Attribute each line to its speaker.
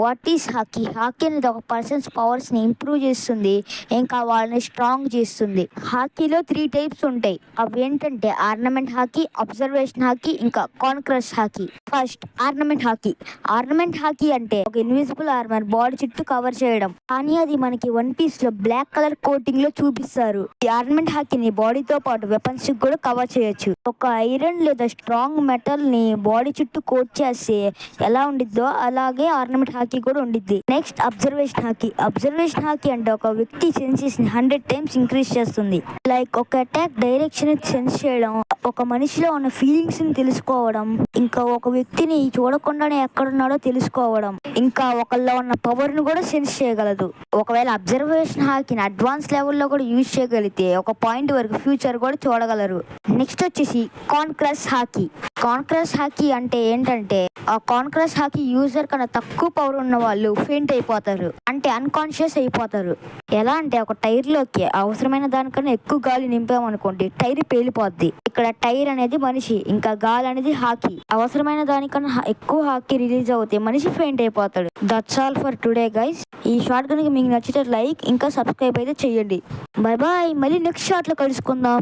Speaker 1: What is hockey? Hockey అనేది ఒక persons పవర్స్ని improve చేస్తుంది, ఇంకా వాళ్ళని స్ట్రాంగ్ చేస్తుంది. హాకీలో 3 టైప్స్ ఉంటాయి. అవి ఏంటంటే ఆర్నమెంట్ హాకీ, అబ్జర్వేషన్ హాకీ, ఇంకా conquerors haki. First armament haki. Armament haki అంటే ఒక ఇన్విజిబుల్ ఆర్మర్ బాడీ చుట్టూ కవర్ చేయడం, కానీ అది మనకి వన్ పీస్ లో బ్లాక్ కలర్ కోటింగ్ లో చూపిస్తారు. ఈ ఆర్నమెంట్ హాకీని బాడీతో పాటు వెపన్స్ కూడా కవర్ చేయొచ్చు. ఒక ఐరన్ లేదా స్ట్రాంగ్ మెటల్ ని బాడీ చుట్టూ కోట్ చేస్తే ఎలా ఉండిద్దో అలాగే ఆర్నమెంట్ హాకీ కూడా ఉండిద్ది. Next observation hockey. Observation hockey అంటే ఒక వ్యక్తి సెన్సెస్ ని 100 టైమ్స్ ఇంక్రీజ్ చేస్తుంది. లైక్ ఒక అటాక్ డైరెక్షన్ సెన్స్ చేయడం, ఒక మనిషిలో ఉన్న ఫీలింగ్స్ ని తెలుసుకోవడం, ఇంకా ఒక వ్యక్తిని చూడకుండానే ఎక్కడున్నాడో తెలుసుకోవడం, ఇంకా ఒకళ్ళలో ఉన్న పవర్ ను కూడా సెన్స్ చేయగలదు. ఒకవేళ అబ్జర్వేషన్ హాకీని అడ్వాన్స్ లెవెల్లో కూడా యూజ్ చేయగలిగితే ఒక పాయింట్ వరకు ఫ్యూచర్ కూడా చూడగలరు. నెక్స్ట్ వచ్చేసి కాన్క్రస్ హాకీ. కాన్క్రస్ హాకీ అంటే ఏంటంటే ఆ కాన్క్రస్ హాకీ యూజర్ కన్నా తక్కువ పవర్ ఉన్న వాళ్ళు ఫెయింట్ అయిపోతారు, అంటే అన్కాన్షియస్ అయిపోతారు. ఎలా అంటే ఒక టైర్ లోకి అవసరమైన దానికన్నా ఎక్కువ గాలి నింపామనుకోండి, టైర్ పేలిపోద్ది. ఇక్కడ టైర్ అనేది మనిషి, ఇంకా గాలి అనేది హాకీ. అవసరమైన దానికన్నా ఎక్కువ హాకీ రిలీజ్ అవుతే మనిషి ఫెయింట్ అయిపోతాడు. That's all for today guys. ఈ షార్ట్ కనుక మీకు నచ్చితే లైక్ ఇంకా సబ్స్క్రైబ్ అయితే చేయండి. బాయ్ బాయ్, మళ్ళీ నెక్స్ట్ షార్ట్ లో కలుసుకుందాం.